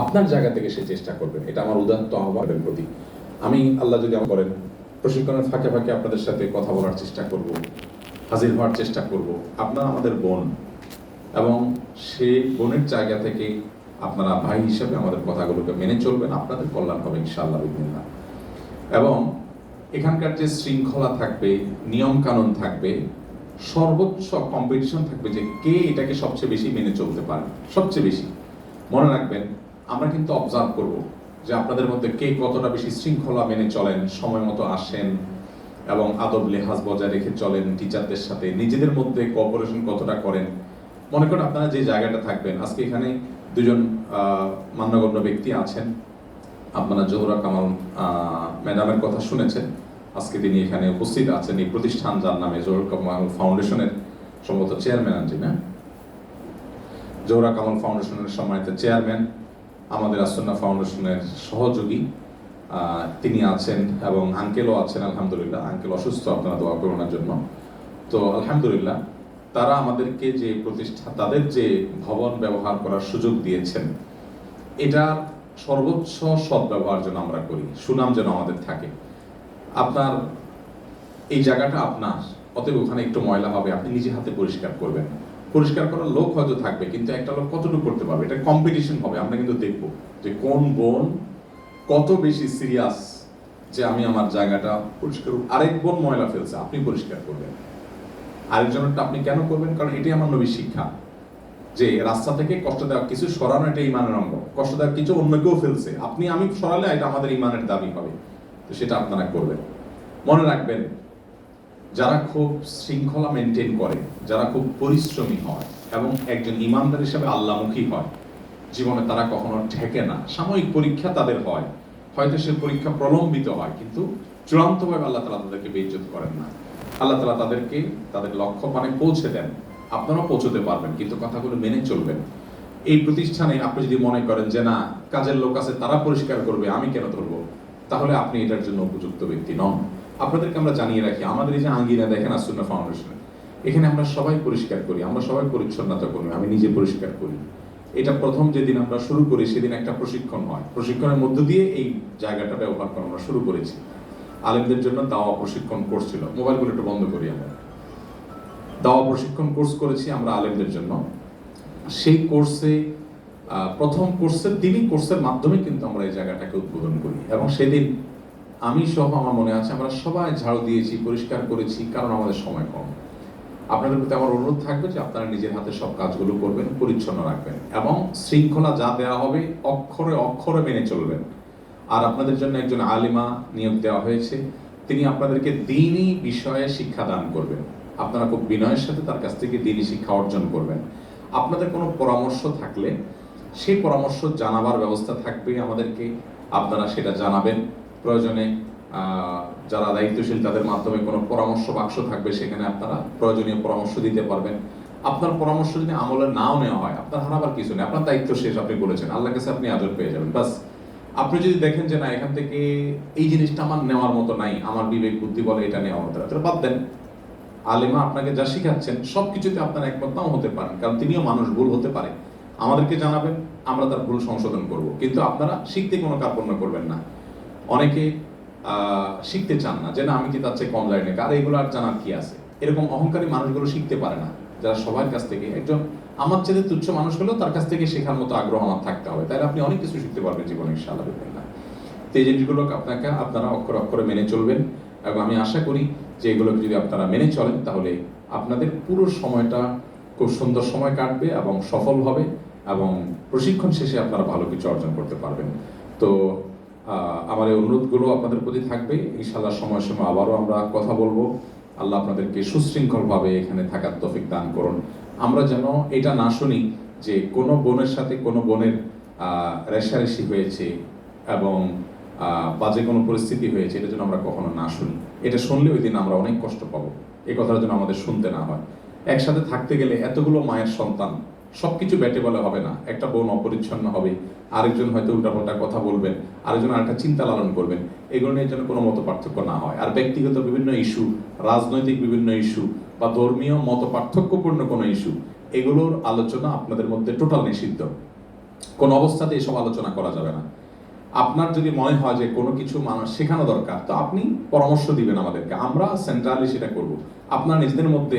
আপনার জায়গা থেকে সে চেষ্টা করবেন, এটা আমার উদাত্ত আহ্বানের প্রতি। আমি আল্লাহ যদি আমার করেন প্রশিক্ষণের ফাঁকে ফাঁকে আপনাদের সাথে কথা বলার চেষ্টা করব, হাজির হওয়ার চেষ্টা করব। আপনারা আমাদের বোন এবং সেই বোনের জায়গা থেকে আপনারা ভাই হিসেবে আমাদের কথাগুলোকে মেনে চলবেন, আপনাদের কল্যাণ হবে ইনশাআল্লাহ বিদিনিল্লাহ। এবং এখানকার যে শৃঙ্খলা থাকবে, নিয়ম কানুন থাকবে, সর্বোচ্চ কম্পিটিশন থাকবে যে কে এটাকে সবচেয়ে বেশি মেনে চলতে পারে। সবচেয়ে বেশি মনে রাখবেন, আমরা কিন্তু অবজার্ভ করব যে আপনাদের মধ্যে কে কতটা বেশি শৃঙ্খলা মেনে চলেন, সময় মতো আসেন এবং আদব লেহাজ বজায় রেখে চলেন, টিচারদের সাথে নিজেদের মধ্যে কোঅপারেশন কতটা করেন। মনে করেন আপনারা যে জায়গাটা থাকবেন, আজকে এখানে দুজন মান্যগণ্য ব্যক্তি আছেন। আপনারা জোহরা কামাল ম্যাডামের কথা শুনেছেন, আজকে তিনি এখানে উপস্থিত আছেন। এই প্রতিষ্ঠান যার নামে জোহরা কামাল ফাউন্ডেশনের সম্ভবত চেয়ারম্যান আছেন, না? জোহরা কামাল ফাউন্ডেশনের সম্মানিত চেয়ারম্যান, আমাদের আসন্না ফাউন্ডেশনের সহযোগী তিনি আছেন এবং আঙ্কেলও আছেন। আলহামদুলিল্লাহ, আঙ্কেল অসুস্থ, আপনারা দোয়া করুন ওনার জন্য। তো আলহামদুলিল্লাহ, তারা আমাদেরকে যে প্রতিষ্ঠান, তাদের যে ভবন ব্যবহার করার সুযোগ দিয়েছেন, এটার সর্বোচ্চ সদ্ব্যবহার যেন আমরা করি, সুনাম যেন আমাদের থাকে। আপনার এই জায়গাটা আপনার, অতএব ওখানে একটু ময়লা হবে, আপনি নিজে হাতে পরিষ্কার করবেন। পরিষ্কার করার লোক হয়তো থাকবে, কিন্তু একটা লোক কতটুকু করতে পারবে, এটা কম্পিটিশন হবে। আমরা কিন্তু দেখবো যে কোন বোন কত বেশি সিরিয়াস যে আমি আমার জায়গাটা পরিষ্কার। আরেক বোন ময়লা ফেলছে, আপনি পরিষ্কার করবেন। আরেকজনেরটা আপনি কেন করবেন? কারণ এটাই আমার নবীর শিক্ষা, যে রাস্তা থেকে কষ্ট দেওয়া কিছু সরানো এটা ইমানের অঙ্গ। কষ্ট দেওয়া কিছু অন্য কেউ ফেলছে, আপনি আমি সরালে এটা আমাদের ইমানের দাবি হবে। তো সেটা আপনারা করবেন। মনে রাখবেন, যারা খুব শৃঙ্খলা মেনটেন করে, যারা খুব পরিশ্রমী হয় এবং একজন ইমানদার হিসেবে আল্লাহমুখী হয়, জীবনে তারা কখনো ঠেকে না। সাময়িক পরীক্ষা তাদের হয়, হয়তো সে পরীক্ষা প্রলম্বিত হয়, কিন্তু চূড়ান্তভাবে আল্লাহ তাআলা তাদেরকে বেইজ্জত করেন না। আল্লাহ তাআলা তাদেরকে তাদের লক্ষ্য মানে পৌঁছে দেন। আপনারাও পৌঁছতে পারবেন, কিন্তু কথাগুলো মেনে চলবেন। এই প্রতিষ্ঠানে আপনি যদি মনে করেন যে না, কাজের লোক আছে, তারা পরিষ্কার করবে, আমি কেন ধরবো, তাহলে আপনি এটার জন্য উপযুক্ত ব্যক্তি নন। আপনাদেরকে আমরা জানিয়ে রাখি, আমাদের এই যে আঙ্গিনা দেখেন আসুন্নাহ ফাউন্ডেশনে, এখানে আমরা সবাই পরিষ্কার করি, আমরা সবাই পরিচ্ছন্নতা করি, আমি নিজে পরিষ্কার করি। এটা প্রথম যেদিন আমরা শুরু করি সেদিন একটা প্রশিক্ষণ হয়, প্রশিক্ষণের মধ্য দিয়ে এই জায়গাটা ব্যবহার করা আমরা শুরু করেছি। আলেমদের জন্য দাওয়া প্রশিক্ষণ কোর্স ছিল, মোবাইলগুলো একটু বন্ধ করি। আমরা দাওয়া প্রশিক্ষণ কোর্স করেছি আমরা আলেমদের জন্য। সেই কোর্সে প্রথম কোর্সের দিনই, কোর্সের মাধ্যমে কিন্তু আমরা এই জায়গাটাকে উদ্বোধন করি এবং সেদিন আমি সহ আমার মনে আছে আমরা সবাই ঝাড়ু দিয়েছি, পরিষ্কার করেছি, কারণ আমাদের সময় কম। আপনাদের প্রতি আমার অনুরোধ থাকবে যে আপনারা নিজের হাতে সব কাজগুলো করবেন, পরিচ্ছন্ন রাখবেন এবং শৃঙ্খলা যা দেওয়া হবে অক্ষরে অক্ষরে মেনে চলবেন। আর আপনাদের জন্য একজন আলিমা নিয়োগ দেওয়া হয়েছে, তিনি আপনাদেরকে দ্বীনি বিষয়ে শিক্ষা দান করবেন। আপনারা খুব বিনয়ের সাথে তার কাছ থেকে দ্বীনি শিক্ষা অর্জন করবেন। আপনাদের কোনো পরামর্শ থাকলে সেই পরামর্শ জানাবার ব্যবস্থা থাকবে আমাদেরকে, আপনারা সেটা জানাবেন। প্রয়োজনে যারা দায়িত্বশীল তাদের মাধ্যমে কোনো পরামর্শ বাক্স থাকবে, সেখানে আপনারা প্রয়োজনীয় পরামর্শ দিতে পারবেন। আপনার পরামর্শ যদি আমলে নাও নেওয়া হয়, আপনার হারাবার কিছু নেই, আপনার দায়িত্ব শেষ, আপনি বলেছেন, আল্লাহর কাছে আপনি আজর পেয়ে যাবেন। বাস আপনি যদি দেখেন যে না, এখান থেকে এই জিনিসটা আমার নেওয়ার মতো নাই, আমার বিবেক বুদ্ধি বলে এটা নেওয়ার মতো, তাহলে বাদ দেন। আলেমা আপনাকে যা শিখাচ্ছেন সবকিছুতে আপনার একমত নাও হতে পারেন, কারণ তিনিও মানুষ, ভুল হতে পারে। আমাদেরকে জানাবেন, আমরা তার ভুল সংশোধন করব, কিন্তু আপনারা শিখতে কোনো কার্পণ্য করবেন না। অনেকে শিখতে চান না, যে না আমি কি তার চেয়ে কম জানি না, আর এগুলো আর জানার কি আছে। এরকম অহংকারী মানুষগুলো শিখতে পারে না, যারা সবার কাছ থেকে, একজন আমার চেয়ে তুচ্ছ মানুষ হলেও তার কাছ থেকে শেখার মতো আগ্রহ আমার থাকতে হবে, তাহলে আপনি অনেক কিছু শিখতে পারবেন জীবনে ইনশাআল্লাহ বিসমিল্লাহ। তো এই জিনিসগুলো আপনারা অক্ষরে অক্ষরে মেনে চলবেন এবং আমি আশা করি যে এগুলোকে যদি আপনারা মেনে চলেন, তাহলে আপনাদের পুরো সময়টা খুব সুন্দর সময় কাটবে এবং সফল হবে এবং প্রশিক্ষণ শেষে আপনারা ভালো কিছু অর্জন করতে পারবেন। তো আমার এই অনুরোধগুলো আপনাদের প্রতি থাকবে। ইনশাআল্লাহ সময় সময় আবারও আমরা কথা বলবো। আল্লাহ আপনাদেরকে সুশৃঙ্খলভাবে এখানে থাকার তৌফিক দান করুন। আমরা যেন এটা না শুনি যে কোনো বোনের সাথে কোনো বোনের রেষারেষি হয়েছে এবং বাজে কোনো পরিস্থিতি হয়েছে, এটা যেন আমরা কখনো না শুনি। এটা শুনলে ওই দিন আমরা অনেক কষ্ট পাবো, এই কথাটা যেন আমাদের শুনতে না হয়। একসাথে থাকতে গেলে এতগুলো মায়ের সন্তান, সবকিছু ব্যাটে বলে হবে না। একটা বোন অপরিচ্ছন্ন হবে, আরেকজন হয়তো উল্টাপাল্টা কথা বলবেন, আরেকজন আরেকটা চিন্তা লালন করবেন, এগুলো নিয়ে যেন কোনো মত পার্থক্য না হয়। আর ব্যক্তিগত বিভিন্ন ইস্যু, রাজনৈতিক বিভিন্ন ইস্যু বা ধর্মীয় মত পার্থক্যপূর্ণ কোনো ইস্যু, এগুলোর আলোচনা আপনাদের মধ্যে টোটাল নিষিদ্ধ। কোনো অবস্থাতে এসব আলোচনা করা যাবে না। আপনার যদি মনে হয় যে কোনো কিছু মানুষ শেখানো দরকার, তো আপনি পরামর্শ দিবেন আমাদেরকে, আমরা সেন্ট্রালি সেটা করব। আপনার নিজেদের মধ্যে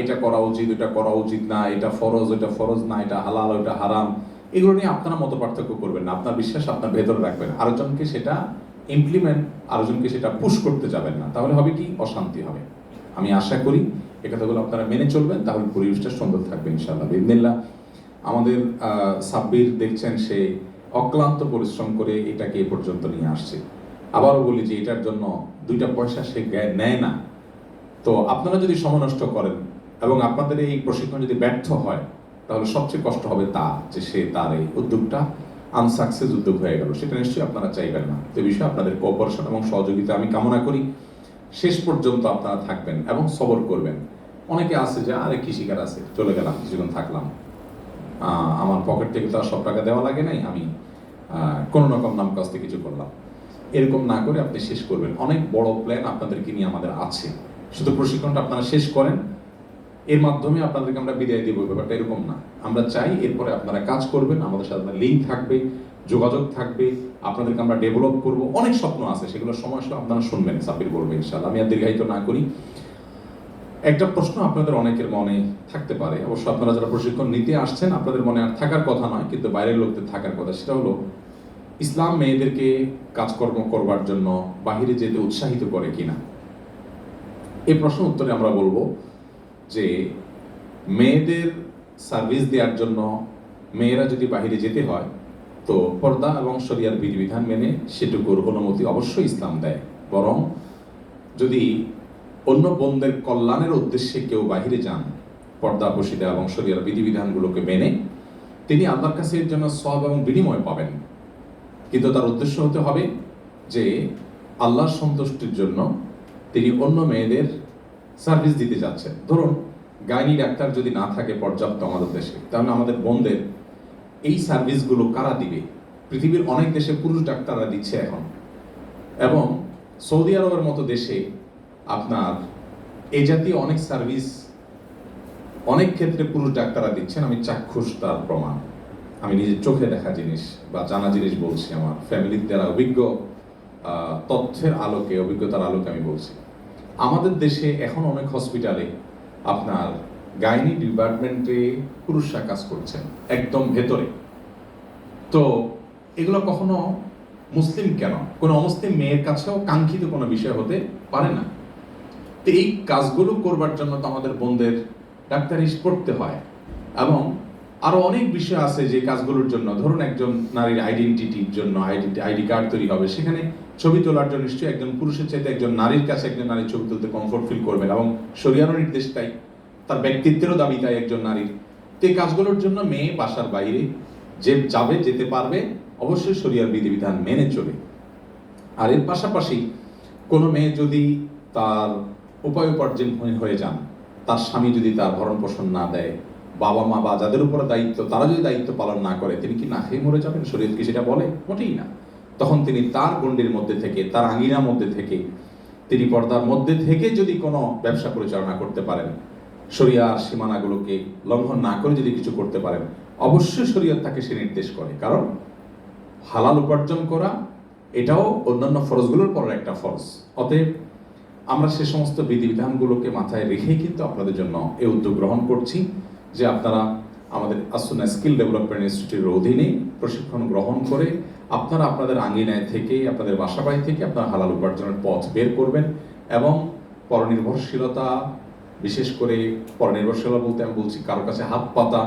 এটা করা উচিত, এটা করা উচিত না, এটা ফরজ, এটা ফরজ না, এটা হালাল, এটা হারাম, এগুলো নিয়ে আপনারা মত পার্থক্য করবেন না। আপনার বিশ্বাস আপনার ভেতরে রাখবেন, আরেকজনকে সেটা ইমপ্লিমেন্ট, আরেকজনকে সেটা পুশ করতে যাবেন না, তাহলে হবে কি, অশান্তি হবে। আমি আশা করি এ কথাগুলো আপনারা মেনে চলবেন, তাহলে পরিবেশটা সুন্দর থাকবে ইনশাআল্লাহ বিইذনিল্লাহ। আমাদের সাব্বির দেখছেন, সে অক্লান্ত পরিশ্রম করে এটাকে এ পর্যন্ত নিয়ে আসছে। আবারও বলি যে এটার জন্য 2টা পয়সা সে নেয় না। তো আপনারা যদি সময় নষ্ট করেন এবং আপনাদের এই প্রশিক্ষণ যদি ব্যর্থ হয়, তাহলে সবচেয়ে কষ্ট হবে তার, যে সে তার এই উদ্যোগটা আনসাকসেস উদ্যোগ হয়ে গেল, সেটা নিশ্চয়ই আপনারা চাইবেন না। তো এই বিষয়ে আপনাদের কোঅপারেশন এবং সহযোগিতা আমি কামনা করি। শেষ পর্যন্ত আপনারা থাকবেন এবং সবর করবেন। অনেকে আছে যে আরে কি শিকার আছে, চলে গেলাম, কিছুক্ষণ থাকলাম, আমার পকেট থেকে তো আর সব টাকা দেওয়া লাগে নাই, আমি কোনো রকম নাম কাজতে কিছু করলাম, এরকম না করে আপনি শেষ করবেন। অনেক বড় প্ল্যান আপনাদেরকে নিয়ে আমাদের আছে, শুধু প্রশিক্ষণটা আপনারা শেষ করেন, এর মাধ্যমে আপনাদেরকে আমরা বিদায় দিব, ব্যাপারটা এরকম না। আমরা চাই এরপরে আপনারা কাজ করবেন, আমাদের সাথে লিঙ্ক থাকবে, যোগাযোগ থাকবে, আপনাদেরকে আমরা ডেভেলপ করব। অনেক স্বপ্ন আছে, সেগুলো সময় আসলে আপনারা শুনবেন, সাব্বির বলবে ইনশাআল্লাহ। আমি আর দীর্ঘায়িত না করি। একটা প্রশ্ন আপনাদের অনেকের মনে থাকতে পারে, অবশ্য আপনারা যারা প্রশিক্ষণ নিতে আসছেন আপনাদের মনে আর থাকার কথা নয়, কিন্তু বাইরের লোকদের থাকার কথা, সেটা হলো ইসলাম মেয়েদেরকে কাজকর্ম করবার জন্য বাহিরে যেতে উৎসাহিত করে কিনা। এই প্রশ্ন উত্তরে আমরা বলবো যে মেয়েদের সার্ভিস দেওয়ার জন্য মেয়েরা যদি বাহিরে যেতে হয়, তো পর্দা এবং শরিয়ার বিধিবিধান মেনে সেটুকুর অনুমতি অবশ্যই ইসলাম দেয়। বরং যদি অন্য বোনদের কল্যাণের উদ্দেশ্যে কেউ বাহিরে যান, পর্দা বশিদা এবং শরিয়ার বিধিবিধানগুলোকে মেনে, তিনি আল্লাহর কাছে এর জন্য সওয়াব এবং বিনিময় পাবেন। কিন্তু তার উদ্দেশ্য হতে হবে যে আল্লাহর সন্তুষ্টির জন্য তিনি অন্য মেয়েদের সার্ভিস দিতে যাচ্ছেন। ধরুন গাইনি ডাক্তার যদি না থাকে পর্যাপ্ত আমাদের দেশে, তাহলে আমাদের বোনদের এই সার্ভিসগুলো কারা দিবে? পৃথিবীর অনেক দেশে পুরুষ ডাক্তাররা দিচ্ছে এখন, এবং সৌদি আরবের মতো দেশে আপনার এই জাতীয় অনেক সার্ভিস অনেক ক্ষেত্রে পুরুষ ডাক্তাররা দিচ্ছেন। আমি চাক্ষুষ তার প্রমাণ, আমি নিজের চোখে দেখা জিনিস বা জানা জিনিস বলছি, আমার ফ্যামিলির দ্বারা অভিজ্ঞ তথ্যের আলোকে, অভিজ্ঞতার আলোকে আমি বলছি। আমাদের দেশে এখন অনেক হসপিটালে আপনার গাইনি ডিপার্টমেন্টে পুরুষরা কাজ করছেন, একদম ভেতরে। তো এগুলো কখনো মুসলিম কেন, কোনো অমুসলিম মেয়ের কাছেও কাঙ্ক্ষিত কোনো বিষয় হতে পারে না। তো এই কাজগুলো করবার জন্য তো আমাদের বোনদের ডাক্তারি পড়তে হয়, এবং আরো অনেক বিষয় আছে যে কাজগুলোর জন্য, ধরুন একজন নারীর আইডেন্টিটির জন্য আইডি কার্ড তৈরি হবে, সেখানে ছবি তোলার জন্য নিশ্চয়ই একজন পুরুষের চাইতে একজন নারীর কাছে একজন নারী ছবি তুলতে কমফোর্ট ফিল করবেন, এবং শরিয়ারও নির্দেশ তাই, তার ব্যক্তিত্বেরও দাবি তাই একজন নারীর। তো এই কাজগুলোর জন্য মেয়ে বাসার বাইরে যে যাবে, যেতে পারবে, অবশ্যই শরিয়ার বিধিবিধান মেনে চলে। আর এর পাশাপাশি কোনো মেয়ে যদি তার উপায় উপার্জন হয়ে যান, তার স্বামী যদি তার ভরণ পোষণ না দেয়, বাবা মা বা যাদের উপরে দায়িত্ব তারা যদি দায়িত্ব পালন না করে, তিনি কি না খেয়ে মরে যাবেন? শরীয়ত কি সেটা বলে? মোটেই না। তখন তিনি তার গণ্ডির মধ্যে থেকে, তার আঙিনার মধ্যে থেকে, তিনি পর্দার মধ্যে থেকে যদি কোনো ব্যবসা পরিচালনা করতে পারেন, শরিয়ার সীমানাগুলোকে লঙ্ঘন না করে যদি কিছু করতে পারেন, অবশ্যই শরিয়ত তাকে সে নির্দেশ করে। কারণ হালাল উপার্জন করা এটাও অন্যান্য ফরজগুলোর পর একটা ফরজ। অতএব আমরা সে সমস্ত বিধিবিধানগুলোকে মাথায় রেখেই কিন্তু আপনাদের জন্য এই উদ্যোগ গ্রহণ করছি যে আপনারা আমাদের আসুনা স্কিল ডেভেলপমেন্ট ইনস্টিটিউটের অধীনে প্রশিক্ষণ গ্রহণ করে আপনারা আপনাদের আঙ্গিনায় থেকে, আপনাদের বাসাবাড়ি থেকে আপনারা হালাল উপার্জনের পথ বের করবেন, এবং পরনির্ভরশীলতা, বিশেষ করে পরনির্ভরশীলতা বলতে আমি বলছি কারোর কাছে হাত পাতা,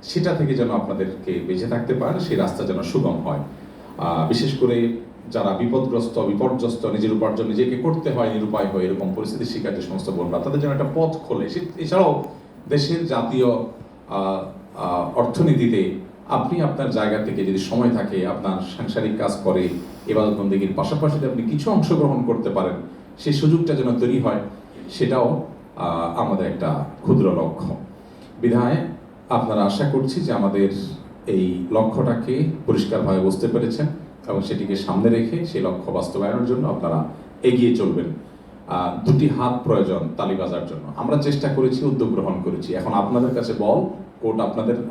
সেটা থেকে যেন আপনাদেরকে বেঁচে থাকতে পারেন, সেই রাস্তা যেন সুগম হয়। বিশেষ করে যারা বিপদগ্রস্ত, বিপর্যস্ত, নিজের উপার্জন নিজেকে করতে হয়, নিরুপায় হয়, এরকম পরিস্থিতির শিকার যে সমস্ত বোনরা, তাদের জন্য একটা পথ খোলে। এছাড়াও দেশের জাতীয় অর্থনীতিতে আপনি আপনার জায়গা থেকে যদি সময় থাকে, আপনার সাংসারিক কাজ করে ইবাদত বন্দেগীর পাশাপাশি আপনি কিছু অংশগ্রহণ করতে পারেন, সেই সুযোগটা যেন তৈরি হয়, সেটাও আমাদের একটা ক্ষুদ্র লক্ষ্য। বিধায় আপনারা আশা করছি যে আমাদের এই লক্ষ্যটাকে পরিষ্কারভাবে বুঝতে পেরেছেন, এবং সেটিকে সামনে রেখে সেই লক্ষ্য বাস্তবায়নের জন্য আপনারা এগিয়ে চলবেন। দুটি হাত প্রয়োজন তালি বাজার জন্য। আমরা চেষ্টা করেছি, উদ্যোগ গ্রহণ করেছি, এখন আপনাদের কাছে বল, কোর্ট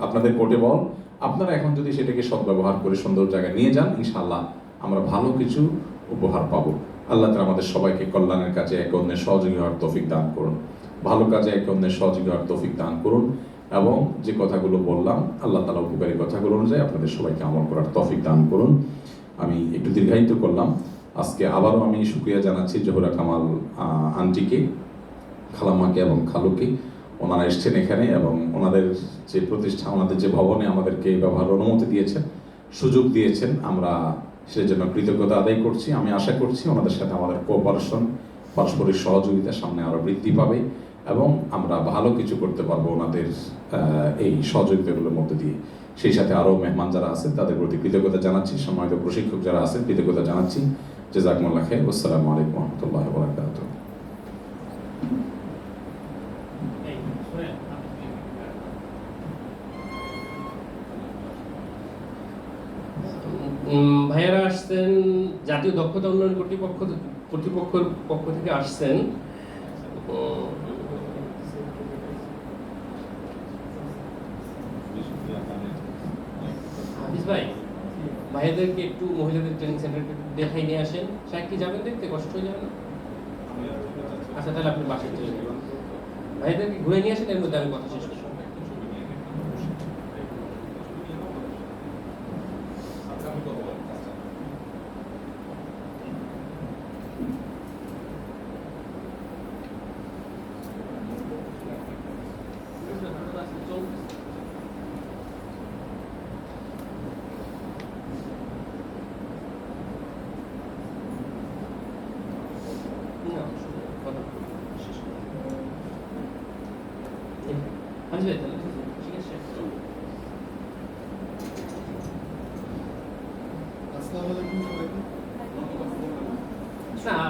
আপনাদের কোর্টে বল, আপনারা এখন যদি সেটাকে সদ্ব্যবহার করে সুন্দর জায়গায় নিয়ে যান, ইনশাআল্লাহ আমরা ভালো কিছু উপহার পাবো। আল্লাহ তাআলা আমাদের সবাইকে কল্যাণের কাজে একে অন্যের সহযোগী হওয়ার তৌফিক দান করুন, ভালো কাজে একে অন্যের সহযোগী হওয়ার তৌফিক দান করুন, এবং যে কথাগুলো বললাম আল্লাহ তাআলা উপকারী কথাগুলো অনুযায়ী আপনাদের সবাইকে আমল করার তৌফিক দান করুন। আমি একটু দীর্ঘায়িত করলাম। আজকে আবারও আমি শুকরিয়া জানাচ্ছি জোহরা কামাল আন্টিকে, খালাম্মাকে এবং খালুকে। ওনারা এসছেন এখানে এবং ওনাদের যে প্রতিষ্ঠান, ওনাদের যে ভবনে আমাদেরকে ব্যবহার অনুমতি দিয়েছেন, সুযোগ দিয়েছেন, আমরা সেজন্য কৃতজ্ঞতা আদায় করছি। আমি আশা করছি ওনাদের সাথে আমাদের কোঅপারেশন, পারস্পরিক সহযোগিতা সামনে আরও বৃদ্ধি পাবে এবং আমরা ভালো কিছু করতে পারবো ওনাদের এই সহযোগিতাগুলোর মধ্যে দিয়ে। সেই সাথে আরও মেহমান যারা আছেন তাদের প্রতি কৃতজ্ঞতা জানাচ্ছি, সম্মানিত প্রশিক্ষক যারা আছেন কৃতজ্ঞতা জানাচ্ছি। জাযাকুমুল্লাহ খাইর। আসসালামু আলাইকুম ওয়া রাহমাতুল্লাহি ওয়া বারাকাতুহু। ভাইয়ারা আসছেন জাতীয় দক্ষতা উন্নয়ন কর্তৃপক্ষের পক্ষ থেকে আসছেন। হাফিজ ভাই, ভাইয়াদেরকে একটু মহিলাদের ট্রেনিং সেন্টারকে দেখাই নিয়ে আসেন। সাহেব কি যাবেন দেখতে? কষ্ট হয়ে যাবে না? আচ্ছা, তাহলে আপনি বাসায় চলে যাবেন। ভাইয়াদেরকে ঘুরে নিয়ে আসেন, এর মধ্যে আমি কথা শেষ করব।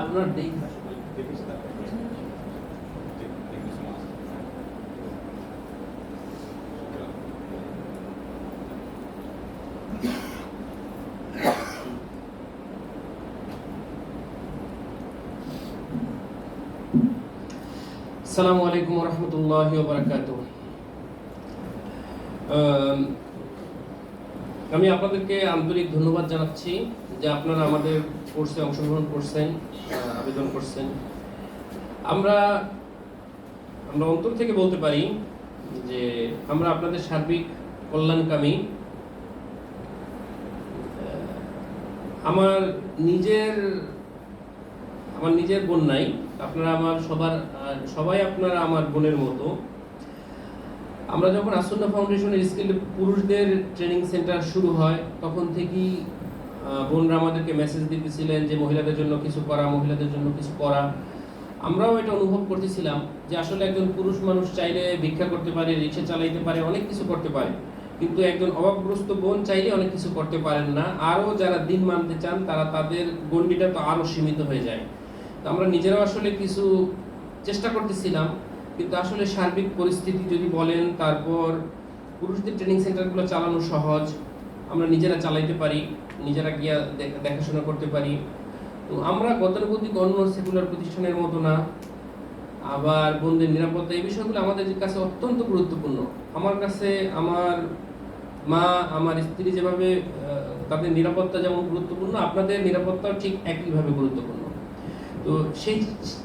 আপনার দেখ আসসালামু আলাইকুম ওয়া রাহমাতুল্লাহি ওয়া বারাকাতুহু। আমি আপনাদেরকে আন্তরিক ধন্যবাদ জানাচ্ছি যে আপনারা আমাদের কোর্সে অংশগ্রহণ করছেন, আবেদন করছেন। আমরা অন্তর থেকে বলতে পারি যে আমরা আপনাদের সার্বিক কল্যাণকামী। আমার নিজের বোন নাই, আপনারা আমার সবাই আপনারা আমার বোনের মতো। আমরা যখন আসুন্নাহ ফাউন্ডেশনের স্কিল পুরুষদের ট্রেনিং সেন্টার শুরু হয় তখন থেকেই বোনরা আমাদেরকে মেসেজ দিতেছিলেন যে মহিলাদের জন্য কিছু করা, মহিলাদের জন্য কিছু করা। আমরাও এটা অনুভব করতেছিলাম যে আসলে একজন পুরুষ মানুষ চাইলে ভিক্ষা করতে পারে, রিক্সা চালাইতে পারে, অনেক কিছু করতে পারে, কিন্তু একজন অভাবগ্রস্ত বোন চাইলে অনেক কিছু করতে পারেন না। আরও যারা দিন মানতে চান তাদের গণ্ডিটা তো আরও সীমিত হয়ে যায়। তো আমরা নিজেরাও আসলে কিছু চেষ্টা করতেছিলাম, কিন্তু আসলে সার্বিক পরিস্থিতি যদি বলেন, তারপর পুরুষদের ট্রেনিং সেন্টারগুলো চালানো সহজ, আমরা নিজেরা চালাইতে পারি, নিজেরা গিয়া দেখাশোনা করতে পারি। তো আমরা গতানুগতিক অন্য সেকুলার প্রতিষ্ঠানের মতো না। আবার বোনদের নিরাপত্তা, এই বিষয়গুলো আমাদের কাছে অত্যন্ত গুরুত্বপূর্ণ। আমার কাছে আমার মা, আমার স্ত্রী যেভাবে তাদের নিরাপত্তা যেমন গুরুত্বপূর্ণ, আপনাদের নিরাপত্তাও ঠিক একইভাবে গুরুত্বপূর্ণ। তো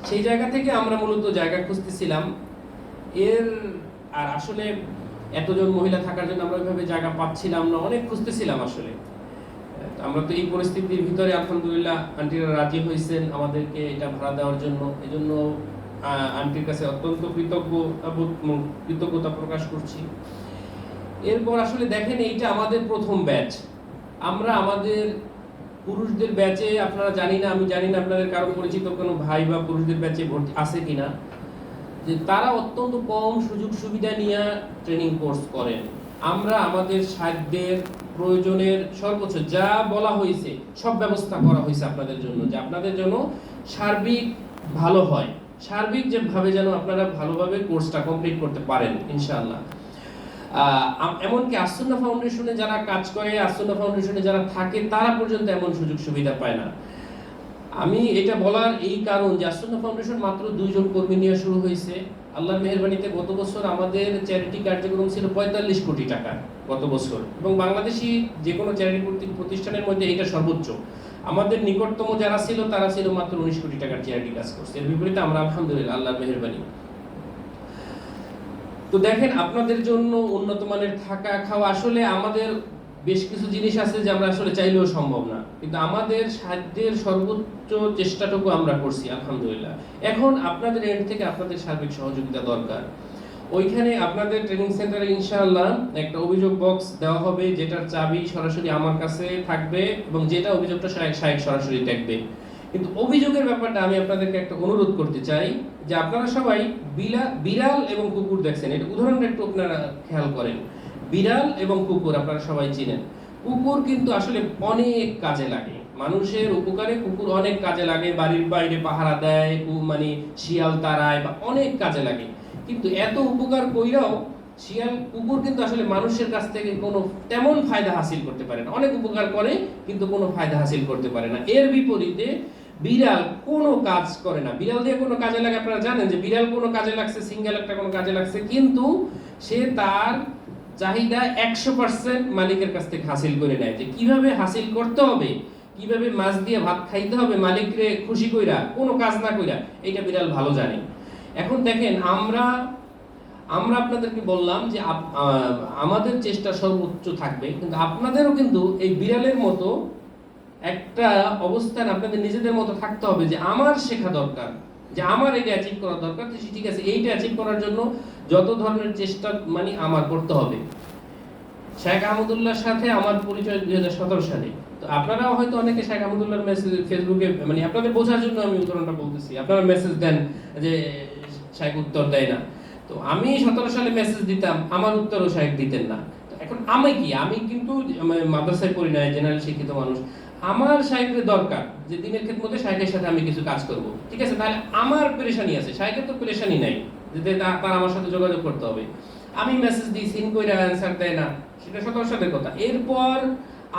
সেই জায়গা থেকে আমরা মূলত জায়গা খুঁজতেছিলাম। আর আসলে এতজন মহিলা থাকার জন্য আমরা ওইভাবে জায়গা পাচ্ছিলাম না, অনেক খুঁজতেছিলাম আসলে। আমরা তো এই পরিস্থিতির ভিতরে আলহামদুলিল্লাহ আন্টিরা রাজি হয়েছেন আমাদেরকে এটা ভাড়া দেওয়ার জন্য। এই জন্য আন্টির কাছে অত্যন্ত কৃতজ্ঞতা প্রকাশ করছি। এরপর আসলে দেখেন, এইটা আমাদের প্রথম ব্যাচ। আমরা আমাদের পুরুষদের ব্যাচে, আপনারা আমি জানি না আপনাদের কারো পরিচিত কোনো ভাই বা পুরুষদের ব্যাচে ভর্তি আছে কিনা, যে তারা অত্যন্ত কম সুযোগ সুবিধা নিয়ে ট্রেনিং কোর্স করেন। আমরা আমাদের সাধ্যের প্রয়োজনের সর্বোচ্চ যা বলা হয়েছে সব ব্যবস্থা করা হয়েছে আপনাদের জন্য, যে আপনাদের জন্য সার্বিক ভালো হয়, সার্বিক যেভাবে যেন আপনারা ভালোভাবে কোর্সটা কমপ্লিট করতে পারেন ইনশাআল্লাহ। এমনকি আসুন্নাহ ফাউন্ডেশনে যারা কাজ করে, আসুন্নাহ ফাউন্ডেশনে যারা থাকে, তারা পর্যন্ত এমন সুযোগ সুবিধা পায় না। আমি এটা বলার এই কারণ যে আসন্না ফাউন্ডেশন মাত্র 2 জন কর্মী নিয়ে শুরু হয়েছে। আল্লাহর মেহেরবানিতে গত বছর আমাদের চ্যারিটি কার্যক্রম ছিল 45 কোটি টাকা গত বছর, এবং বাংলাদেশি যে কোনো চ্যারিটি প্রতিষ্ঠানের মধ্যে এটা সর্বোচ্চ। আমাদের নিকটতম যারা ছিল তারা ছিল মাত্র 19 কোটি টাকার চ্যারিটি কাজ করছে। এর বিপরীতে আমরা আলহামদুলিল্লাহ আল্লাহর মেহেরবানি। তো দেখেন, আপনাদের জন্য উন্নত মানের থাকা খাওয়া, আসলে আমাদের বেশ কিছু জিনিস আছে যে আমরা আসলে চাইলেও সম্ভব না, কিন্তু আমাদের সাধ্যের সর্বোচ্চ চেষ্টাটুকু আমরা করছি আলহামদুলিল্লাহ। এখন আপনাদের এন্ড থেকে আপনাদের সার্বিক সহযোগিতা দরকার। ওইখানে আপনাদের ট্রেনিং সেন্টারে ইনশাআল্লাহ একটা অভিযোগ বক্স দেওয়া হবে, যেটার চাবি সরাসরি আমার কাছে থাকবে এবং যেটা অভিযোগটা শায়েখ সরাসরি দেখবে। কিন্তু অভিযোগের ব্যাপারটা আমি আপনাদেরকে একটা অনুরোধ করতে চাই যে আপনারা সবাই বিড়াল এবং কুকুর দেখছেন, এটা উদাহরণটা একটু আপনারা খেয়াল করেন। বিড়াল এবং কুকুর আপনারা সবাই চিনেন। কুকুর কিন্তু আসলে অনেক কাজে লাগে, মানুষের উপকারে কুকুর অনেক কাজে লাগে, বাড়ির বাইরে পাহারা দেয়, মানে শিয়াল তাড়ায় বা অনেক কাজে লাগে। কিন্তু এত উপকার কইরাও কুকুর কিন্তু আসলে মানুষের কাছ থেকে কোনো তেমন ফায়দা হাসিল করতে পারে না। অনেক উপকার করে কিন্তু কোনো ফায়দা হাসিল করতে পারে না। এর বিপরীতে বিড়াল কোনো কাজ করে না। বিড়াল দিয়ে কোনো কাজে লাগে, আপনারা জানেন যে বিড়াল কোনো কাজে লাগছে, সিঙ্গেল একটা কোনো কাজে লাগছে, কিন্তু সে তার চাহিদা 100% মালিকের কাছ থেকে হাসিল করে নেয়। যে কিভাবে হাসিল করতে হবে, কিভাবে মাছ দিয়ে ভাত খাইতে হবে মালিকরে খুশি কইরা, কোনো কাজ না কইরা, এটা বিড়াল ভালো জানে। এখন দেখেন, আমরা আপনাদেরকে বললাম যে আমাদের চেষ্টা সর্বোচ্চ থাকবে, কিন্তু আপনাদেরও কিন্তু এই বিড়ালের মতো একটা অবস্থান আপনাদের নিজেদের মতো থাকতে হবে যে আমার শেখা দরকার, যে আমার এটা অ্যাচিভ করা দরকার। তো ঠিক আছে, এইটা অ্যাচিভ করার জন্য যত ধরনের চেষ্টা মানে আমার করতে হবে। শেখ আহমদুল্লাহর সাথে আমার পরিচয় 2017 সালে। তো আপনারাও হয়তো অনেকে শেখ আহমদুল্লাহর মেসেজ ফেসবুকে, মানে আপনাদের বোঝার জন্য আমি উদাহরণটা বলতেছি, আপনারা মেসেজ দেন যে শেখ উত্তর দেয় না। তো আমি 17 সালে মেসেজ দিতাম, আমার উত্তরও শেখ দিতেন না। তো এখন আমি কিন্তু মাদ্রাসায় পড়ি না, জেনারেল শিক্ষিত মানুষ। আমার শাইখের দরকার যে দিনের খেদমতে শাইখের সাথে আমি কিছু কাজ করব, ঠিক আছে? তাহলে আমার পেরেশানি আছে, শাইখের তো পেরেশানি নাই যে তার আমার সাথে যোগাযোগ করতে হবে। আমি মেসেজ দিই, সিন কইরা অ্যানসার দেয় না, সেটা 17 সালের কথা। এরপর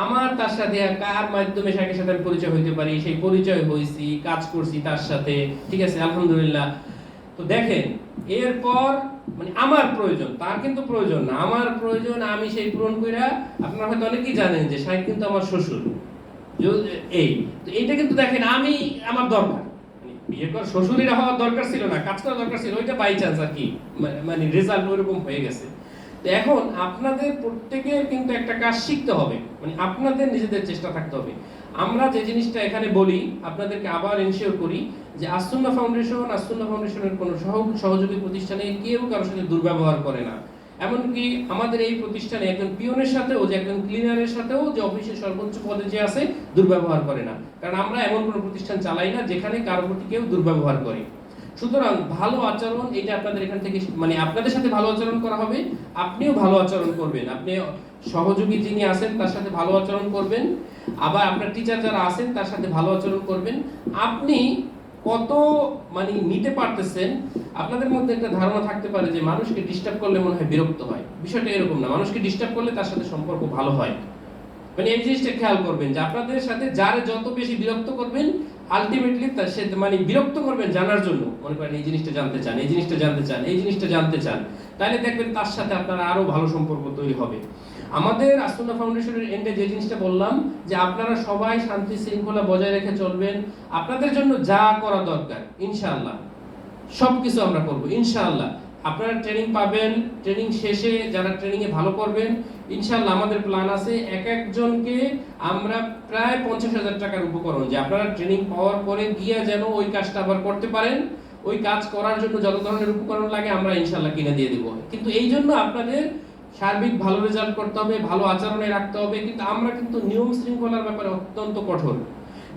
আমার তার সাথে কার মাধ্যমে শাইখের সাথে আমি পরিচয় হইতে পারি, সেই পরিচয় হইছি, কাজ করছি তার সাথে, ঠিক আছে, আলহামদুলিল্লাহ। তো দেখেন, এরপর মানে আমার প্রয়োজন, তার কিন্তু প্রয়োজন না, আমার প্রয়োজন, আমি সেই পূরণ কইরা। আপনারা হয়তো অনেকেই জানেন যে শাইখ কিন্তু আমার শ্বশুর। এই তো এইটা কিন্তু দেখেন, আমি আমার দরকার, বিয়ে করার শ্বশুরের হওয়ার দরকার ছিল না, কাজ করার দরকার ছিল, ওইটা বাই চান্স আর কি, মানে রেজাল্ট ওরকম হয়ে গেছে। তো এখন আপনাদের প্রত্যেকের কিন্তু একটা কাজ শিখতে হবে, মানে আপনাদের নিজেদের চেষ্টা থাকতে হবে। আমরা যে জিনিসটা এখানে বলি, আপনাদেরকে আবার এনশিওর করি যে আসুন্নাহ ফাউন্ডেশনের কোনো সহযোগী প্রতিষ্ঠানে কেউ কারোর সাথে দুর্ব্যবহার করে না। এমনকি আমাদের এই প্রতিষ্ঠানে একজন পিয়নের সাথেও, যে একজন ক্লিনারের সাথেও, যে অফিসের সর্বোচ্চ পদে যে আছে, দুর্ব্যবহার করে না। কারণ আমরা এমন কোনো প্রতিষ্ঠান চালাই না যেখানে কারোর প্রতি কেউ দুর্ব্যবহার করে। সুতরাং ভালো আচরণ, এটা আপনাদের এখান থেকে, মানে আপনাদের সাথে ভালো আচরণ করা হবে, আপনিও ভালো আচরণ করবেন, আপনি সহযোগী যিনি আছেন তার সাথে ভালো আচরণ করবেন, আবার আপনার টিচার যারা আছেন তার সাথে ভালো আচরণ করবেন। আপনি কত মানে নিতে পারতেছেন, আপনাদের মধ্যে একটা ধারণা থাকতে পারে যে মানুষকে ডিস্টার্ব করলে মনে হয় বিরক্ত হয়। বিষয়টা এরকম না, মানুষকে ডিস্টার্ব করলে তার সাথে সম্পর্ক ভালো হয়। মানে এই জিনিসটা খেয়াল করবেন যে আপনাদের সাথে যারা যত বেশি বিরক্ত করবেন, আলটিমেটলি তার সে মানে বিরক্ত করবেন জানার জন্য, মনে করেন এই জিনিসটা জানতে চান, এই জিনিসটা জানতে চান, এই জিনিসটা জানতে চান, তাহলে দেখবেন তার সাথে আপনার আরো ভালো সম্পর্ক তৈরি হবে। আমাদের আসুন্নাহ ফাউন্ডেশনের এন্ডে যে জিনিসটা বললাম যে আপনারা সবাই শান্তি শৃঙ্খলা বজায় রেখে চলবেন। আপনাদের জন্য যা করা দরকার ইনশাআল্লাহ সবকিছু আমরা করব ইনশাআল্লাহ। আপনারা ট্রেনিং পাবেন, ট্রেনিং শেষে যারা ট্রেনিং এ ভালো করবেন, ইনশাআল্লাহ আমাদের প্ল্যান আছে এক একজনকে আমরা প্রায় 50,000 টাকার উপকরণ, যে আপনারা ট্রেনিং পাওয়ার পরে গিয়ে যেন ওই কাজটা আবার করতে পারেন, ওই কাজ করার জন্য যত ধরনের উপকরণ লাগে আমরা ইনশাআল্লাহ কিনে দিয়ে দিব। কিন্তু এই জন্য আপনাদের সার্বিক ভালো রেজাল্ট করতে হবে, ভালো আচরণে রাখতে হবে। কিন্তু আমরা কিন্তু নিয়ম শৃঙ্খলার ব্যাপারে অত্যন্ত কঠোর।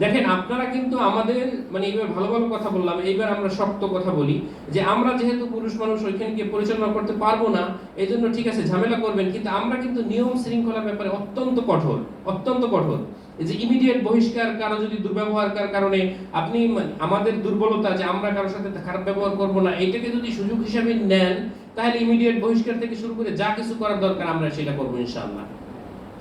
দেখেন, আপনারা কিন্তু আমাদের, মানে এইবার ভালো ভালো কথা বললাম, এইবার আমরা শক্ত কথা বলি যে আমরা যেহেতু পুরুষ মানুষ ওইখানকে পরিচালনা করতে পারবো না, এই জন্য ঠিক আছে ঝামেলা করবেন, কিন্তু আমরা কিন্তু নিয়ম শৃঙ্খলার ব্যাপারে অত্যন্ত কঠোর, অত্যন্ত কঠোর। এই যে ইমিডিয়েট বহিষ্কার, কারো যদি দুর্ব্যবহার কারণে আপনি, আমাদের দুর্বলতা যে আমরা কারোর সাথে খারাপ ব্যবহার করব না, এইটাকে যদি সুযোগ হিসেবে নেন, তাহলে ইমিডিয়েট বহিষ্কার থেকে শুরু করে যা কিছু করার দরকার আমরা সেটা করবো ইনশাআল্লাহ।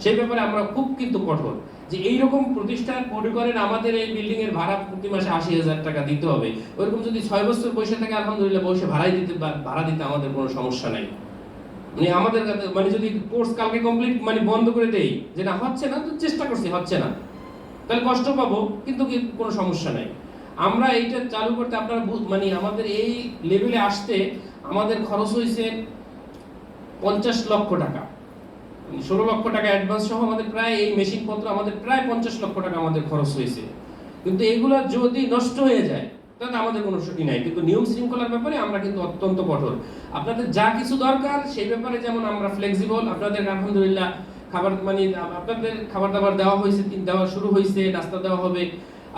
সেই ব্যাপারে আমরা খুব কিন্তু কঠোর, যে এইরকম প্রতিষ্ঠান মনে করেন আমাদের এই বিল্ডিং এর ভাড়া প্রতি মাসে ৮০,০০০ টাকা দিতে হবে, ওইরকম যদি ৬ বছর বসে থাকে আলহামদুলিল্লাহ বসে ভাড়া দিতে আমাদের কোনো সমস্যা নাই। মানে আমাদের মানে যদি কোর্স কালকে কমপ্লিট মানে বন্ধ করে দেই যে না হচ্ছে না, তো চেষ্টা করছি হচ্ছে না, তাহলে কষ্ট পাবো, কিন্তু কোনো সমস্যা নাই। আমরা এইটা চালু করতে আপনারা মানে আমাদের এই লেভেলে আসতে আমাদের খরচ হয়েছে 50 লক্ষ টাকা, 16 লক্ষ টাকা অ্যাডভান্স সহ আমাদের প্রায় এই মেশিনপত্র আমাদের প্রায় 50 লক্ষ টাকা আমাদের খরচ হয়েছে। কিন্তু এগুলো যদি নষ্ট হয়ে যায় তাহলে আমাদের কোনো ক্ষতি নাই, কিন্তু নিয়ম শৃঙ্খলার ব্যাপারে আমরা কিন্তু অত্যন্ত কঠোর। আপনাদের যা কিছু দরকার সেই ব্যাপারে যেমন আমরা ফ্লেক্সিবল, আপনাদের আলহামদুলিল্লাহ খাবার মানে আপনাদের খাবার দাবার দেওয়া হয়েছে, দেওয়া শুরু হয়েছে, নাস্তা দেওয়া হবে।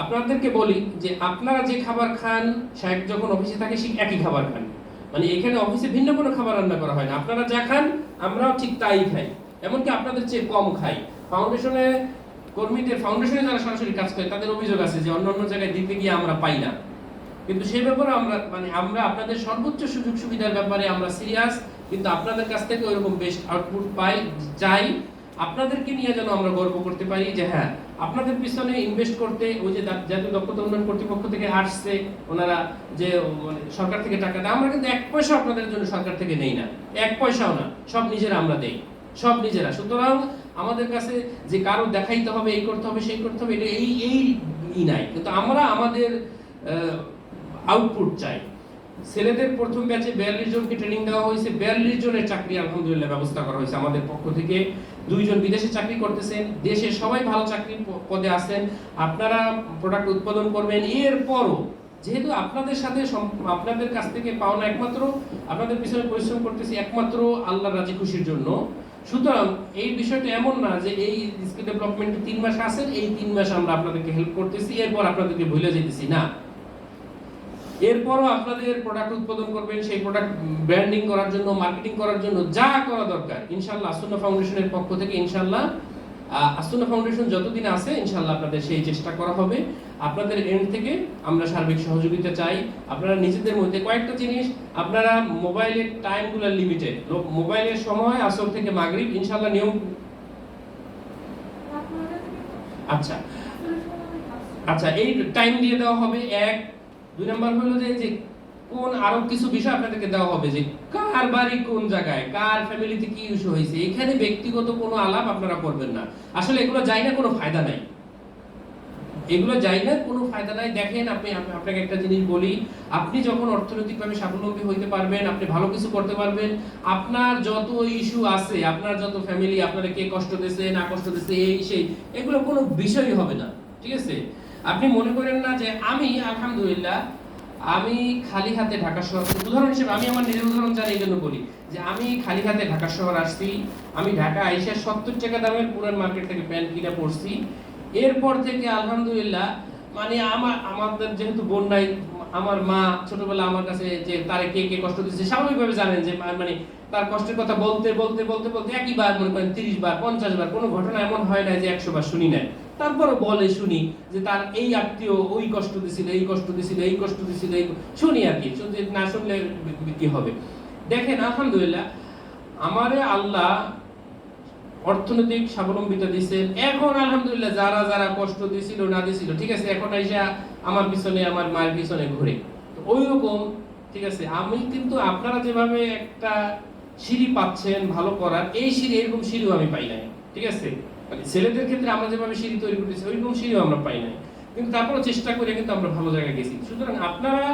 আপনাদেরকে বলি যে আপনারা যে খাবার খান, শায়েখ যখন অফিসে থাকে ঠিক একই খাবার খান, মানে এখানে অফিসে ভিন্ন কোনো খাবার রান্না করা হয় না। আপনারা যা খান আমরাও ঠিক তাই খাই, এমনকি আপনাদের চেয়ে কম খাই। ফাউন্ডেশনে কর্মীদের, ফাউন্ডেশনে যারা সরাসরি কাজ করে তাদের অভিযোগ আছে যে অন্য জায়গায় দিতে গিয়ে আমরা পাই না, কিন্তু সেই ব্যাপারে আমরা আপনাদের সর্বোচ্চ সুযোগ সুবিধার ব্যাপারে আমরা সিরিয়াস, কিন্তু আপনাদের কাছ থেকে ওইরকম বেস্ট আউটপুট পাই চাই। আপনাদেরকে নিয়ে যেন আমরা গর্ব করতে পারি যে হ্যাঁ আপনাদের পিছনে ইনভেস্ট করতে, ওই যে জাতীয় দক্ষতা উন্নয়ন কর্তৃপক্ষ থেকে আসছে ওনারা যে মানে সরকার থেকে টাকা দেয়, আমরা কিন্তু 1 পয়সা আপনাদের জন্য সরকার থেকে নেই না, 1 পয়সাও না, সব নিজেরা আমরা দেই, সব নিজেরা। সুতরাং আমাদের কাছে যে কারো দেখাইতে হবে, এই করতে হবে সেই করতে হবে, এটা এই নাই, কিন্তু আমরা আমাদের আউটপুট চাই। ছেলেদের প্রথম ব্যাচে 42 জনকে ট্রেনিং দেওয়া হয়েছে, 42 জনের চাকরি আলহামদুলিল্লাহ ব্যবস্থা করা হয়েছে আমাদের পক্ষ থেকে। 2 জন বিদেশে চাকরি করতেছেন, দেশে সবাই ভালো চাকরি পদে আছেন। আপনারা প্রোডাক্ট উৎপাদন করবেন, এরপরও যেহেতু আপনাদের সাথে আপনাদের কাছ থেকে পাওনা একমাত্র আপনাদের পিছনে পরিশ্রম করতেছি একমাত্র আল্লাহর রাজি খুশির জন্য। সুতরাং এই বিষয়টা এমন না যে এই স্কিল ডেভেলপমেন্টে 3 মাস আছেন, এই 3 মাস আমরা আপনাদেরকে হেল্প করতেছি এরপর আপনাদেরকে ভুলে যেতেছি না। এরপরও আপনাদের প্রোডাক্ট উৎপাদন করবেন, সেই প্রোডাক্ট ব্র্যান্ডিং করার জন্য, মার্কেটিং করার জন্য যা করা দরকার ইনশাআল্লাহ আসুন্নাহ ফাউন্ডেশনের পক্ষ থেকে ইনশাআল্লাহ, আসুন্নাহ ফাউন্ডেশন যতদিন আছে ইনশাআল্লাহ আপনাদের সেই চেষ্টা করা হবে। আপনাদের এন্ড থেকে আমরা সার্বিক সহযোগিতা চাই। আপনারা নিজেদের মধ্যে কয়েকটা জিনিস, আপনারা মোবাইলের টাইমগুলো লিমিটেড, মোবাইলের সময় আসর থেকে মাগরিব ইনশাআল্লাহ নিয়ম। আচ্ছা আচ্ছা, এই টাইম দিয়ে দেওয়া হবে। 1 2 নাম্বার হলো যে কোন আরো কিছু বিষয় আপনাদেরকে দেওয়া হবে যে কার বাড়ি কোন জায়গায়, কার ফ্যামিলিতে কি ইস্যু হয়েছে, এখানে ব্যক্তিগত কোনো আলাপ আপনারা করবেন না। আসলে এগুলো যাই না, কোনো ফায়দা নাই, এগুলো যাই না, কোনো ফায়দা নাই। দেখেন আপনাকে একটা জিনিস বলি, আপনি যখন অর্থনৈতিকভাবে স্বাবলম্বী হইতে পারবেন, আপনি ভালো কিছু করতে পারবেন, আপনার যত ইস্যু আছে, আপনার যত ফ্যামিলি, আপনারা কে কষ্ট দিয়েছে না কষ্ট দিয়েছে এই সেই, এগুলো কোনো বিষয়ই হবে না, ঠিক আছে? আপনি মনে করেন না যে আমি আলহামদুলিল্লাহ আমি খালি হাতে ঢাকা শহর, উদাহরণ হিসেবে আমি আমার নিজের উদাহরণ জানি এই জন্য বলি যে আমি খালি হাতে ঢাকা শহর আসছি, আমি ঢাকা আইসা 70 টাকা দামের পুরান মার্কেট থেকে প্যান্ট কিনে পড়ছি। এরপর থেকে আলহামদুলিল্লাহ মানে আমাদের যেহেতু বন্যায় আমার মা ছোটবেলা আমার কাছে যে তারে কে কষ্ট দিচ্ছে স্বাভাবিকভাবে জানেন যে মানে তার কষ্টের কথা বলতে বলতে বলতে বলতে একইবার মনে করেন 30 বার 50 বার, কোনো ঘটনা এমন হয় না যে 100 বার শুনি না, তারপরও বলে শুনি যে তার এই আত্মীয় ওই কষ্ট দিছিল, এই কষ্ট দিছিল, এই কষ্ট দিছিল, শুনি আর কি, না শুনলে কি হবে। দেখেন আলহামদুলিল্লাহ আমারে আল্লাহ অর্থনৈতিক স্বাবলম্বিতা দিয়েছেন। এখন আলহামদুলিল্লাহ যারা যারা কষ্ট দিছিল না দিছিল, ঠিক আছে, এখন আইসা আমার পিছনে আমার মায়ের পিছনে ঘুরে, তো ওই রকম, ঠিক আছে। আমি কিন্তু আপনারা যেভাবে একটা সিঁড়ি পাচ্ছেন ভালো করার, এই সিঁড়ি এরকম সিঁড়িও আমি পাই নাই, ঠিক আছে। মানে ছেলেদের ক্ষেত্রে আমরা যেভাবে সিঁড়ি তৈরি করতেছি ওইরকম সিঁড়িও আমরা পাই নাই, কিন্তু তারপরে চেষ্টা করে কিন্তু আমরা ভালো জায়গায় গেছি। সুতরাং আপনারা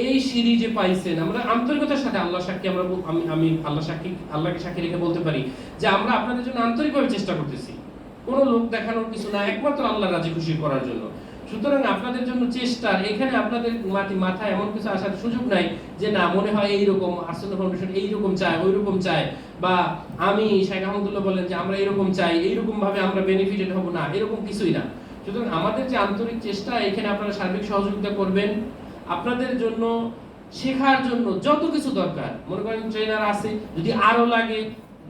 এই সিঁড়ি যে পাইছেন, আমরা আন্তরিকতার সাথে আল্লাহ সাক্ষী, আমি আল্লাহকে সাক্ষী রেখে বলতে পারি যে আমরা আপনাদের জন্য আন্তরিকভাবে চেষ্টা করতেছি, কোনো লোক দেখানোর কিছু না, একমাত্র আল্লাহ রাজি খুশি করার জন্য। সুতরাং আপনাদের জন্য চেষ্টা, এখানে আপনাদের মাথায় এমন কিছু আসার সুযোগ নাই যে না মনে হয় এইরকম আসুন্নাহ ফাউন্ডেশন এইরকম চায় ওইরকম চায়, বা আমি শাইখ আহমদুল্লাহ বলেন যে আমরা এইরকম চাই, এইরকম ভাবে আমরা বেনিফিটেড হব না, এরকম কিছুই না। সুতরাং আমাদের যে আন্তরিক চেষ্টা, এখানে আপনারা সার্বিক সহযোগিতা করবেন। আপনাদের জন্য শেখার জন্য যত কিছু দরকার, মনে করেন ট্রেনার আছে, যদি আরো লাগে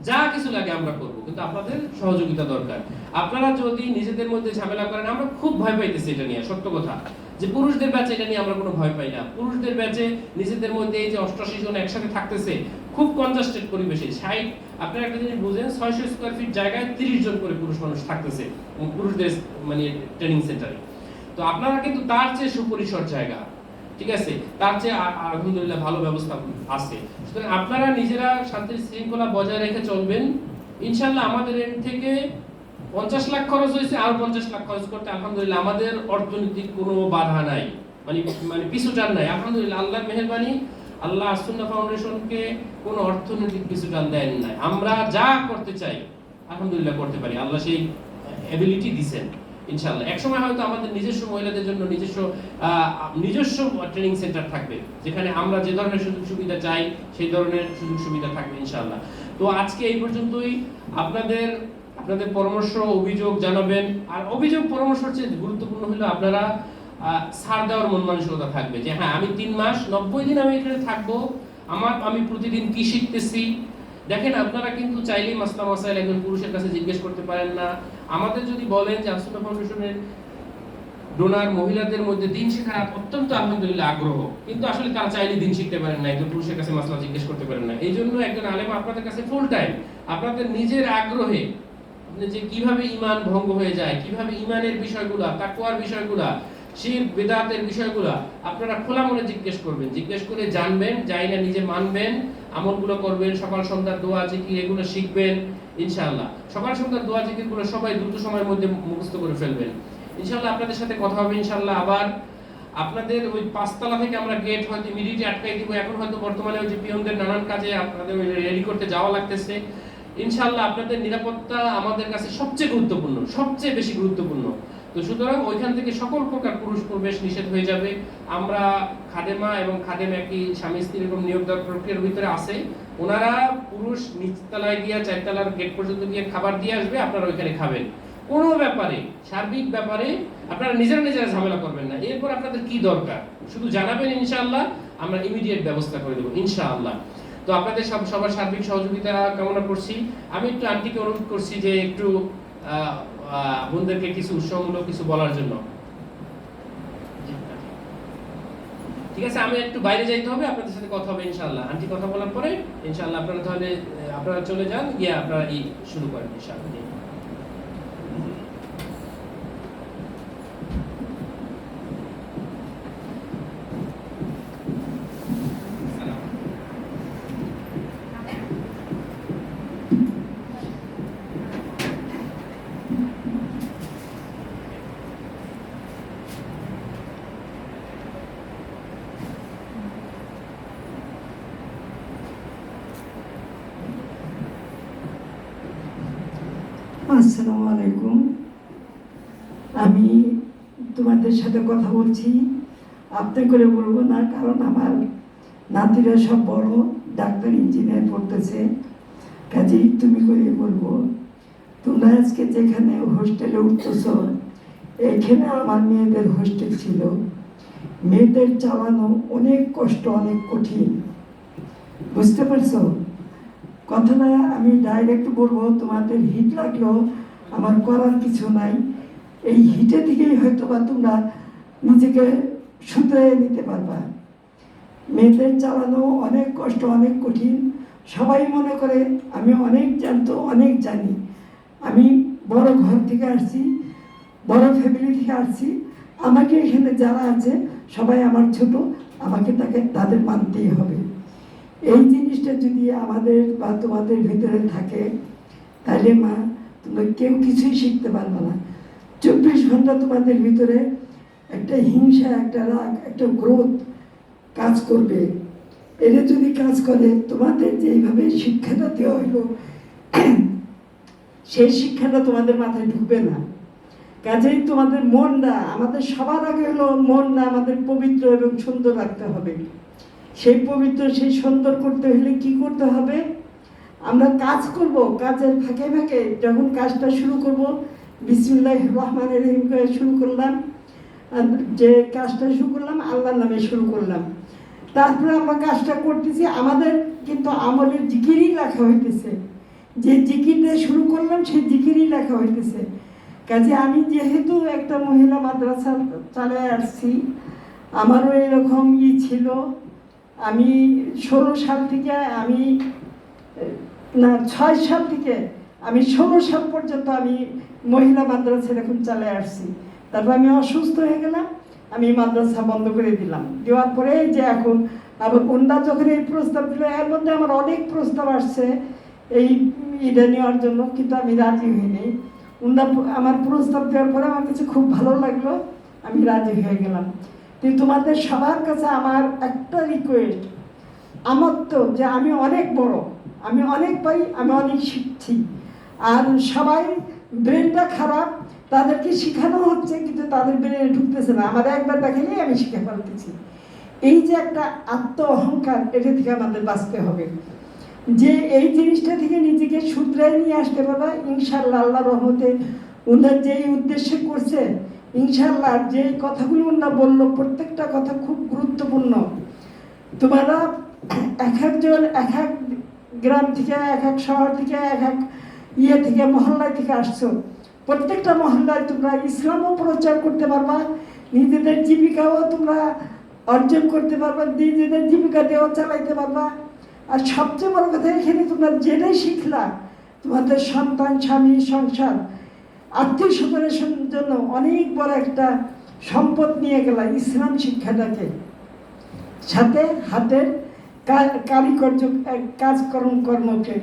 যা কিছু লাগে আমরা করব, কিন্তু আপনাদের সহযোগিতা দরকার। আপনারা যদি নিজেদের মধ্যে ঝামেলা করেন, আমরা খুব ভয় পাইতেছি এটা নিয়ে, সত্য কথা, যে পুরুষদের ব্যাচে এটা নিয়ে আমরা কোনো ভয় পাই না। পুরুষদের ব্যাচে নিজেদের মধ্যে এই যে 88 জন একসাথে থাকতেছে, খুব কনজাস্টেড পরিবেশে 60, আপনারা একটা জিনিস বুঝেন, 600 স্কয়ার ফিট জায়গায় 30 জন করে পুরুষ মানুষ থাকতেছে পুরুষদের মানে ট্রেনিং সেন্টারে। তো আপনারা কিন্তু তার চেয়ে সুপরিসর জায়গা, ঠিক আছে, তার চেয়ে আলহামদুলিল্লাহ ভালো ব্যবস্থা আছে। সুতরাং আপনারা নিজেরা শান্তি শৃঙ্খলা বজায় রেখে চলবেন ইনশাআল্লাহ। আমাদের এন্ড থেকে 50 লাখ খরচ হয়েছে, আর 50 লাখ খরচ করতে আলহামদুলিল্লাহ আমাদের অর্থনৈতিক কোনো বাধা নাই, মানে মানে পিছুটান নাই আলহামদুলিল্লাহ। আল্লাহর মেহেরবানি, আল্লাহ সুন্নাহ ফাউন্ডেশনকে কোনো অর্থনৈতিক পিছুটান দেন নাই। আমরা যা করতে চাই আলহামদুলিল্লাহ করতে পারি, আল্লাহ সেই এবিলিটি দিবেন ইনশাআল্লাহ। এক সময় হয়তো আমাদের নিজস্ব মহিলাদের জন্য নিজস্ব ট্রেনিং সেন্টার থাকবে, যেখানে আমরা যে ধরনের সুযোগ সুবিধা চাই সেই ধরনের সুযোগ সুবিধা থাকবে ইনশাআল্লাহ। তো আজকে এই পর্যন্তই। আপনাদের পরামর্শ অভিযোগ জানাবেন। আর অভিযোগ পরামর্শের চেয়ে গুরুত্বপূর্ণ হলো আপনারা ছাড় দেওয়ার মন মানসিকতা থাকবে যে হ্যাঁ আমি 3 মাস 90 দিন আমি এখানে থাকবো, আমি প্রতিদিন কি শিখতেছি। দেখেন আপনারা কিন্তু চাইলেই মাসলা মাসাইল একজন পুরুষের কাছে জিজ্ঞেস করতে পারেন না। আমাদের যদি বলেন যে আসুন্নাহ ফাউন্ডেশনের ডোনার মহিলাদের মধ্যে দিন শেখার অত্যন্ত আলহামদুলিল্লাহ আগ্রহ, কিন্তু আসলে তারা চাইলে দিন শিখতে পারেন না, একজন পুরুষের কাছে মাসলা জিজ্ঞেস করতে পারেন না। এই জন্য একজন আলেম আপনাদের কাছে ফুল টাইম আপনাদের নিজের আগ্রহে যে কিভাবে ঈমান ভঙ্গ হয়ে যায়, কিভাবে ঈমানের বিষয়গুলা, তাকওয়ার বিষয়গুলা, শিরক বিদআতের বিষয়গুলা আপনারা খোলা মনে জিজ্ঞেস করবেন, জিজ্ঞেস করে জানবেন, যাই না নিজে মানবেন, আমলগুলো করবেন, সকাল সন্ধ্যার দোয়া জিকির এগুলো শিখবেন ইনশাআল্লাহ। সকাল সন্ধ্যার দোয়া জিকিরগুলো সবাই দ্রুত সময়ের মধ্যে মুখস্থ করে ফেলবেন ইনশাআল্লাহ। আপনাদের সাথে কথা হবে ইনশাআল্লাহ। আবার আপনাদের ওই 5 তলা থেকে আমরা গেট হয়তো ইমিডিয়েটলি আটকাই দিব। এখন হয়তো বর্তমানে ওই যে পিয়নদের নানান কাজে আপনাদের রেডি করতে যাওয়া লাগতেছে ইনশাআল্লাহ। আপনাদের নিরাপত্তা আমাদের কাছে সবচেয়ে গুরুত্বপূর্ণ, সবচেয়ে বেশি গুরুত্বপূর্ণ। তো সুতরাং ওইখান থেকে সকল প্রকার পুরুষ প্রবেশ নিষেধ হয়ে যাবে। আমরা খাদেমা এবং খাদেম একই স্বামী স্ত্রী এরকম নিয়োগ দেওয়ার প্রক্রিয়ার ভিতরে আছে। ওনারা পুরুষ নিচতলায় গিয়ে 4 তলার গেট পর্যন্ত গিয়ে খাবার দিয়ে আসবে, আপনারা ওইখানে খাবেন। কোনো ব্যাপারে সার্বিক ব্যাপারে আপনারা নিজেরা ঝামেলা করবেন না। এরপর আপনাদের কি দরকার শুধু জানাবেন ইনশাআল্লাহ, আমরা ইমিডিয়েট ব্যবস্থা করে দেবো ইনশাআল্লাহ। তো আপনাদের সবার সার্বিক সহযোগিতা কামনা করছি। আমি একটু আন্টিকে অনুরোধ করছি যে একটু বোনদেরকে কিছু উৎসাহমূলক কিছু বলার জন্য। ঠিক আছে, আমি একটু বাইরে যাইতে হবে, আপনাদের সাথে কথা হবে ইনশাআল্লাহ। আন্টি কথা বলার পরে ইনশাআল্লাহ আপনারা তাহলে আপনারা চলে যান, গিয়ে আপনারা এই শুরু করেন ইনশাআল্লাহ। আসসালামু আলাইকুম। আমি তোমাদের সাথে কথা বলছি, আপনি করে বলবো না, কারণ আমার নাতিরা সব বড় ডাক্তার ইঞ্জিনিয়ার পড়তেছে, কাজেই তুমি করে বলবো। তোমরা আজকে যেখানে হোস্টেলে উঠতেছ, এখানে আমার মেয়েদের হোস্টেল ছিল। মেয়েদের চালানো অনেক কষ্ট, অনেক কঠিন, বুঝতে পারছো কথাটা? আমি ডাইরেক্ট বলবো, তোমাদের হিট লাগলেও আমার করার কিছু নাই। এই হিটে থেকেই হয়তো বা তোমরা নিজেকে শুধরে নিতে পারবা। মেয়েদের চালানো অনেক কষ্ট, অনেক কঠিন। সবাই মনে করে আমি অনেক জানতো, অনেক জানি। আমি বড় ঘর থেকে আসছি, বড় ফ্যামিলি থেকে আসছি। আমাকে এখানে যারা আছে সবাই আমার ছোট, আমাকে তাদের মানতেই হবে। এই জিনিসটা যদি আমাদের বা তোমাদের ভিতরে থাকে, তাহলে মা তোমরা কেউ কিছুই শিখতে পারবে না। 24 ঘন্টা তোমাদের ভিতরে একটা হিংসা, একটা রাগ, একটা ক্রোধ কাজ করবে। এরা যদি কাজ করে, তোমাদের যেইভাবে শিক্ষাটা দেওয়া হইল সেই শিক্ষাটা তোমাদের মাথায় ঢুকবে না। কাজেই তোমাদের মনটা, আমাদের সবার আগে হলো মনটা আমাদের পবিত্র এবং সুন্দর রাখতে হবে। সেই পবিত্র, সেই সুন্দর করতে হলে কি করতে হবে? আমরা কাজ করব, কাজের ফাঁকে ফাঁকে যখন কাজটা শুরু করব, বিসমিল্লাহির রহমানির রহিম করে শুরু করলাম। যে কাজটা শুরু করলাম আল্লাহর নামে শুরু করলাম। তারপরে আমরা কাজটা করতেছি, আমাদের কিন্তু আমলের জিকিরই লেখা হইতেছে। যে জিকির দিয়ে শুরু করলাম সেই জিকিরই লেখা হইতেছে। কাজে আমি যেহেতু একটা মহিলা মাদ্রাসা চালায় আসছি, আমারও এরকম ছিল আমি 16 সাল থেকে আমি না 6 সাল থেকে আমি 16 সাল পর্যন্ত আমি মহিলা মাদ্রাসা এরকম চালিয়ে আসছি। তারপর আমি অসুস্থ হয়ে গেলাম, আমি মাদ্রাসা বন্ধ করে দিলাম। দেওয়ার পরে যে এখন আবার ওনারা যখন এই প্রস্তাব দিল, এর মধ্যে আমার অনেক প্রস্তাব আসছে এই এটা নেওয়ার জন্য, কিন্তু আমি রাজি হইনি। ওনারা আমার প্রস্তাব দেওয়ার পরে আমার কাছে খুব ভালো লাগলো, আমি রাজি হয়ে গেলাম। কিন্তু তোমাদের সবার কাছে আমার একটা রিকোয়েস্ট, আমার তো যে আমি অনেক বড়, আমি অনেক পাই, আমি অনেক শিখছি, আর সবাই ব্রেনটা খারাপ, তাদেরকে শেখানো হচ্ছে কিন্তু তাদের ব্রেনে ঢুকতেছে না। আমার একবার দেখালেই আমি শিখে ফেলতেছি। এই যে একটা আত্ম অহংকার, এটা থেকে আমাদের বাঁচতে হবে। যে এই জিনিসটা থেকে নিজেকে শুধরায় নিয়ে আসতে পারবা ইনশাআল্লাহ, আল্লাহ রহমতে। ওনার যেই উদ্দেশ্যে করছে ইনশাআল্লাহ, যে কথাগুলো ওনারা বললো প্রত্যেকটা কথা খুব গুরুত্বপূর্ণ। তোমরা এক একজন এক এক গ্রাম থেকে, এক এক শহর থেকে, এক এক ইয়ে থেকে, মহল্লায় থেকে আসছো। প্রত্যেকটা মহল্লায় তোমরা ইসলামও প্রচার করতে পারবা, নিজেদের জীবিকাও তোমরা অর্জন করতে পারবা, নিজেদের জীবিকা দিয়েও চালাইতে পারবা। আর সবচেয়ে বড় কথা, এখানে তোমরা জেনে শিখলা তোমাদের সন্তান, স্বামী, সংসার, আত্মীয় স্বজনের জন্য অনেক বড় একটা সম্পদ নিয়ে গেলা ইসলাম শিক্ষাটাকে, সাথে হাতের কারিকর্য কর্মকে।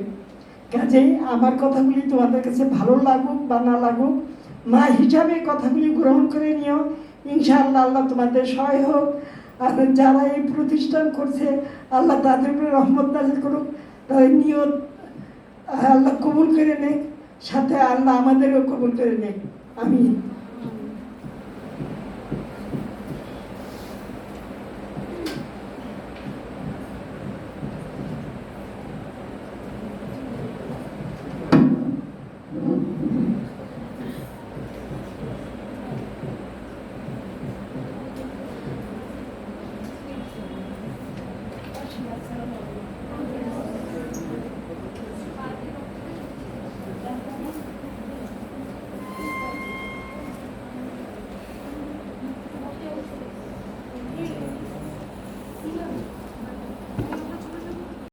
কাজেই আমার কথাগুলি তোমাদের কাছে ভালো লাগুক বা না লাগুক, মা হিসাবে কথাগুলি গ্রহণ করে নিও। ইনশাআল্লাহ আল্লাহ তোমাদের সহায় হোক। আর যারা এই প্রতিষ্ঠান করছে আল্লাহ তাদের উপরে রহমত নাযিল করুক, তাদের নিয়ত আল্লাহ কবুল করে নেক, সাথে আল্লাহ আমাদেরও কবুল করে নেক। আমিন। Yeah.